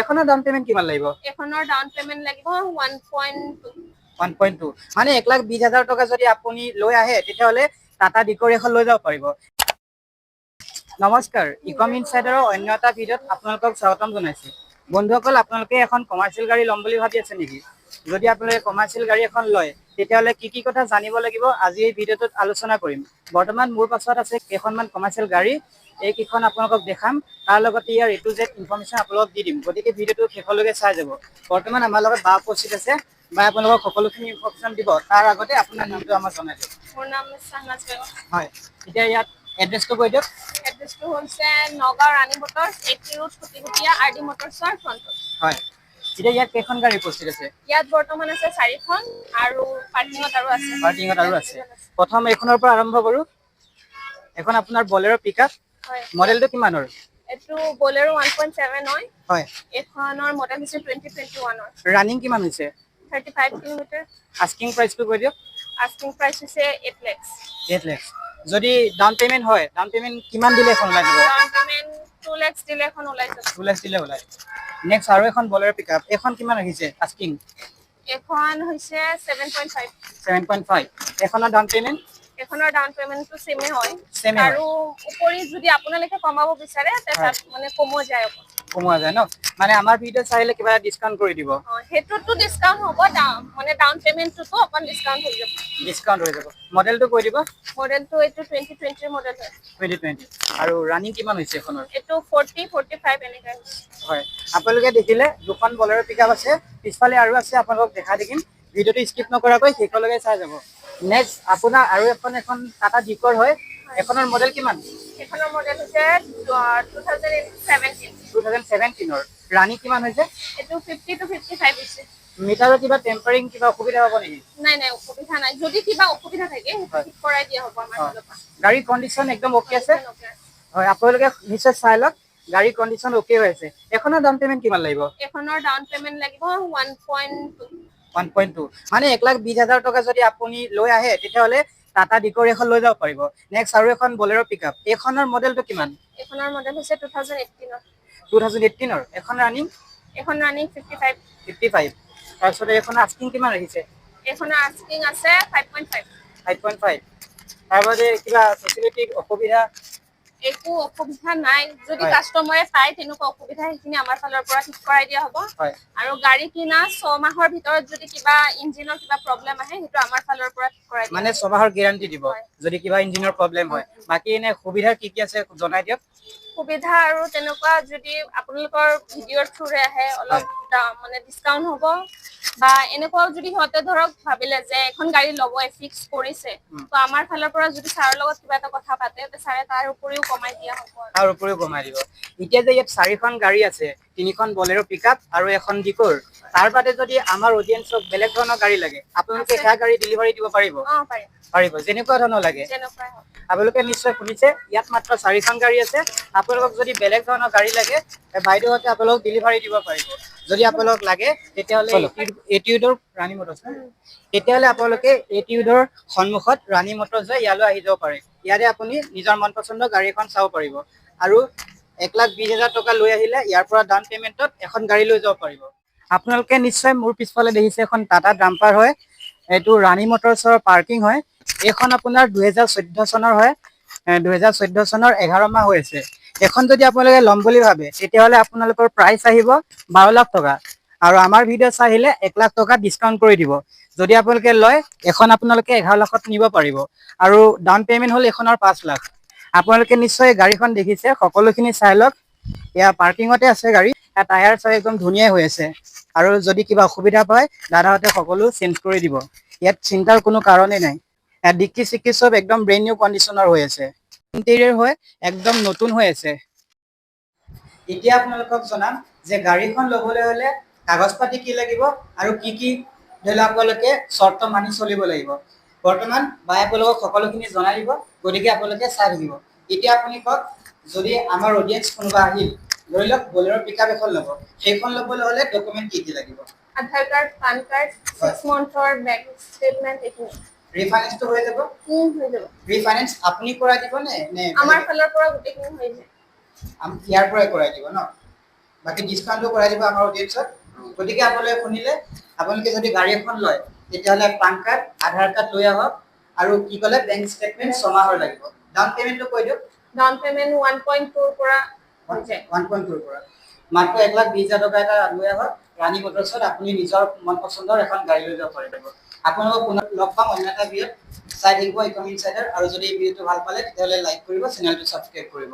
এখনৰ down payment কিমান লাগিব? এখনৰ ডাউন পেমেন্ট লাগিব 1.2 1.2 মানে 1,20,000 টকা যদি আপুনি লৈ আহে তেতিয়াহলে টাটা ডিকৰ এখন লৈ যাব পাৰিব। নমস্কাৰ, ইকম ইনচাইডাৰৰ অন্য এটা ভিডিঅ'ত আপোনালোকক স্বাগতম জনাইছো। বন্ধুসকল, আপোনালোকে এখন কমাৰ্চিয়েল গাড়ী ল'ম বুলি ভাবি আছে নেকি? যদি আপোনালোকে কমাৰ্চিয়েল গাড়ী এখন লয় তেতিয়াহলে কি কথা জানিব লাগিব আজি এই ভিডিঅ'টোত আলোচনা কৰিম। বৰ্তমান মোৰ পাছত আছে কেইখনমান কমাৰ্চিয়েল গাড়ী, এই কেইখন আপোনালোকক দেখাম, তাৰ লগতে ইয়াৰ A to Z ইনফৰমেশ্যন আপোনালোকক দি দিম। গতিকে ভিডিঅ'টো শেষলৈকে চাই যাব। বৰ্তমান আমাৰ লগত বা উপস্থিত আছে, বা আপোনালোকক সকলোখিনি ইনফৰমেশ্যন দিব। তাৰ আগতে আপোনাৰ নামটো আমাক জনাই দিয়ক। মোৰ নাম শাহনাজ বেগম। হয়, এতিয়া ইয়াত এড্ৰেছটো কৈ দিয়ক। এড্ৰেছটো হৈছে নগাঁও ৰাণী মটৰ্ছ, 80 ৰোড খুটিকুটীয়া RD মটৰ্ছৰ ফ্ৰণ্টত। হয়, এতিয়া ইয়াত কেইখন গাড়ী উপস্থিত আছে? ইয়াত বৰ্তমান আছে 4খন আৰু পাৰ্কিঙত আৰু আছে। প্ৰথম এইখনৰ পৰা আৰম্ভ কৰো। এখন আপোনাৰ বলেৰো পিকআপ। হয়, মডেলটো কিমানৰ? এটো বলেৰো 1.7 হয়। হয়, এখনৰ মডেল হৈছে 2021ৰ। ৰানিং কিমান হৈছে? 35 কিলোমিটাৰ। আস্কিং প্ৰাইসটো কৈ দিয়ক। আস্কিং প্ৰাইস হৈছে 8 লাখ। 8 লাখ। যদি ডাউন পেমেন্ট হয়, ডাউন পেমেন্ট কিমান দিলে এখন ওলাই যাব? ডাউন পেমেন্ট 2 লাখ দিলে এখন ওলাই যাব। 2 লাখ দিলে ওলাই। নেক্সট আৰু এখন বলেৰো পিকআপ। এখন কিমান আহিছে আস্কিং? এখন হৈছে 7.5। 7.5। এখনৰ ডাউন পেমেন্ট? এখনৰ ডাউন পেমেন্টটো সেমে হয়। আৰু উপৰি যদি আপোনালোকে কমাব বিচাৰে তাত মানে কমো যায়। কমোৱা যায় ন? মানে আমাৰ ভিডিঅ' চাইলে কিবা ডিসকাউন্ট কৰি দিব। হেতুটো ডিসকাউন্ট হ'ব, মানে ডাউন পেমেন্টটো অকন ডিসকাউন্ট হৈ যাব। ডিসকাউন্ট হৈ যাব। মডেলটো কৈ দিব। মডেলটো এটো 2020 ৰ মডেল হয়। 2020। আৰু ৰানিং কিমান হৈছে এখনৰ? এটো 40 45 এনেকা হৈছে। হয়, আপোনালোকে দেখিলে দুখন বলেৰো পিকআপ আছে, পিছফালে আৰু আছে, আপোনালোকক দেখাই দিম। ভিডিঅ'টো স্কিপ নকৰাকৈ শেষলৈকে চাই যাব। নেক্সট আপোনাৰ আৰু এখন টাটা ডিকৰ হয়। এখনৰ মডেল কিমান? এখনৰ মডেল হৈছে 2017। 2017ৰ। ৰানিং কিমান হৈছে? এটো 50 to 55 হৈছে। মিটাৰৰ কিবা টেম্পাৰিং কিবা অসুবিধা হ'ব নেকি? নাই অসুবিধা নাই। যদি কিবা অসুবিধা থাকে ঠিক কৰাই দিয়া হ'ব আমাৰ ফালৰ পৰা। গাড়ীৰ কন্ডিশন একদম ওকে আছে? হয়, আপোনালোকে নিশ্চয় চাই লওক। গাড়ীৰ কন্ডিশন ওকে হৈ আছে। এখনৰ ডাউন পেমেন্ট কিমান লাগিব? এখনৰ ডাউন পেমেন্ট লাগিব 1.2। 1.2 মানে 1,20,000 টকা যদি আপুনি লৈ আহে তেতিয়াহলে টাটা ডিকৰ এখন লৈ যাব পাৰিব। নেক্সট আৰু এখন বলেৰো পিকআপ। এইখনৰ মডেলটো কিমান? এখনৰ মডেল হৈছে 2018ৰ। 2018ৰ। এখন ৰানিং? এখন ৰানিং 55। 55। তাৰপিছত এইখন আস্কিং কিমান আহিছে? এখনৰ আস্কিং আছে 5.5। 5.5। তাৰবাদে কিবা ফেচিলিটি অসুবিধা? একো অসুবিধা নাই। যদি কাস্টমাৰে পায় তেনেকুৱা অসুবিধা সেইখিনি আমাৰ ফালৰ পৰা ঠিক কৰাই দিয়া হ'ব। আৰু গাড়ী কিনা 6 মাহৰ ভিতৰত যদি কিবা ইঞ্জিনৰ কিবা প্ৰব্লেম আহে সেইটো আমাৰ ফালৰ পৰা ঠিক কৰাই দিয়া। মানে 6 মাহৰ গ্যাৰান্টি দিব যদি কিবা ইঞ্জিনৰ প্ৰব্লেম হয়। বাকি এনে সুবিধা কি আছে জনাই দিয়ক। সুবিধা আৰু তেনেকুৱা যদি আপোনালোকৰ ভিডিঅ'ৰ থ্ৰুৰে আহে অলপ মানে ডিসকাউন্ট হ'ব, বা এনেকুৱাও যদি হতে ধৰক ভাবিলে যে এখন গাড়ী ল'বই ফিক্স কৰিছে, তো আমাৰ ফালৰ পৰা যদি ছাৰৰ লগত কিবা এটা কথা পাতে তে ছাৰে তাৰ উপৰিও কমাই দিয়া হ'ব। তাৰ উপৰিও কমাই দিব। এতিয়া যে ইয়াত 4খন গাড়ী আছে, 3খন বলেৰো পিকআপ আৰু এখন ডিকৰ, তাৰ বাদে যদি আমাৰ অডিয়েন্সক বেলেগ ধৰণৰ গাড়ী লাগে আপোনালোকে সেয়া গাড়ী ডেলিভাৰী দিব পাৰিব? পাৰিব। যেনেকুৱা ধৰণৰ লাগে আপোনালোকে নিশ্চয় শুনিছে, ইয়াত মাত্ৰ 4খন গাড়ী আছে। আপোনালোকক যদি বেলেগ ধৰণৰ গাড়ী লাগে বাইদেউহতে আপোনালোকক ডেলিভাৰী দিব পাৰিব। যদি আপোনালোক লাগে তেতিয়াহলে এটিউডৰ ৰাণী মটৰ্ছ, তেতিয়াহলে আপোনালোকে এটিউডৰ সন্মুখত ৰাণী মটৰ্ছ হৈ ইয়ালৈ আহি যাব পাৰে। ইয়াৰে আপুনি নিজৰ মন পছন্দৰ গাড়ী এখন চাব পাৰিব। আৰু 1,20,000 টকা লৈ আহিলে ইয়াৰ পৰা ডাউন পেমেন্টত এখন গাড়ী লৈ যাব পাৰিব। আপোনালোকে নিশ্চয় মোৰ পিছফালে দেখিছে এখন টাটা ডাম্পাৰ হয়। এইটো ৰাণী মটৰ্ছৰ পাৰ্কিং হয়। এইখন আপোনাৰ 2014 চনৰ হয়। 2014 চনৰ 11 মাহ হৈ আছে। এখন যদি আপোনালোকে ল'ম বুলি ভাবে তেতিয়াহলে আপোনালোকৰ প্ৰাইচ আহিব 12 লাখ টকা। আৰু আমাৰ ভিডিঅ' চাই আহিলে 1 লাখ টকা ডিসকাউন্ট কৰি দিব। যদি আপোনালোকে লয় এখন আপোনালোকে 11 লাখত নিব পাৰিব। আৰু ডাউন পেমেন্ট হ'ল এখনৰ 5 লাখ। আপোনালোকে নিশ্চয় গাড়ীখন দেখিছে, সকলোখিনি চাই লওক। এয়া পাৰ্কিঙতে আছে গাড়ী। টায়াৰ চাই একদম ধুনীয়া হৈ আছে। আৰু যদি কিবা অসুবিধা পায় দাদাহঁতে সকলো চেঞ্জ কৰি দিব। ইয়াত চিন্তাৰ কোনো কাৰণেই নাই। ডিক্কি চিক্কি সব একদম ব্ৰেণ্ড নিউ কণ্ডিচনৰ হৈ আছে। ইণ্টেৰিয়ৰ হয় একদম নতুন হৈ আছে। এতিয়া আপোনালোকক জনাম যে গাড়ীখন ল'বলৈ হলে কাগজ পাতি কি লাগিব আৰু কি ধৰি লওক আপোনালোকে চৰ্ত মানি চলিব লাগিব। বৰ্তমান বাই আপোনালোকক সকলোখিনি জনাই দিব। গতিকে আপোনালোকে চাই থাকিব। এতিয়া আপুনি কওক, যদি আমাৰ অডিয়েন্স কোনোবা আহিল, ধৰি লওক বলেৰো পিকআপ এখন ল'ব, সেইখন ল'বলৈ হলে ডকুমেন্ট কি লাগিব? আধাৰ কাৰ্ড, পান কাৰ্ড, 6 মান্থৰ বেংক ষ্টেটমেন্ট এইখিনি। ৰিফাইনেন্সটো হৈ যাব? হৈ যাব। ৰিফাইনেন্স আপুনি কৰাই দিব নে আমাৰ ফালৰ পৰা গোটেইখিনি হৈ যায়। ইয়াৰ পৰাই কৰাই দিব ন? বাকি ডিসকাউন্টও কৰাই দিব আমাৰ অডিয়েন্সক গতিকে আপোনালোকে শুনিলে আপোনালোকে যদি গাড়ী এখন লয় তেতিয়াহ'লে পান কাৰ্ড আধাৰ কাৰ্ড লৈ আহক আৰু কি ক'লে বেংক ষ্টেটমেন্ট 6 মাহৰ লাগিব ডাউন পেমেন্টটো কৈ দিয়ক ডাউন পেমেন্ট 1.2 পৰা হৈ যায় 1.2 ৰ পৰা মাত্ৰ 1,20,000 টকা এটা লৈ আহক ৰাণী মটৰ্ছত আপুনি নিজৰ মন পছন্দৰ এখন গাড়ী লৈ যাব পাৰিব আপোনালোকক পুনৰ লগ পাম অন্য এটা ভিডিঅ'ত চাই থাকিব ইকম ইনচাইডাৰ আৰু যদি এই ভিডিঅ'টো ভাল পালে তেতিয়াহ'লে লাইক কৰিব চেনেলটো ছাবস্ক্ৰাইব কৰিব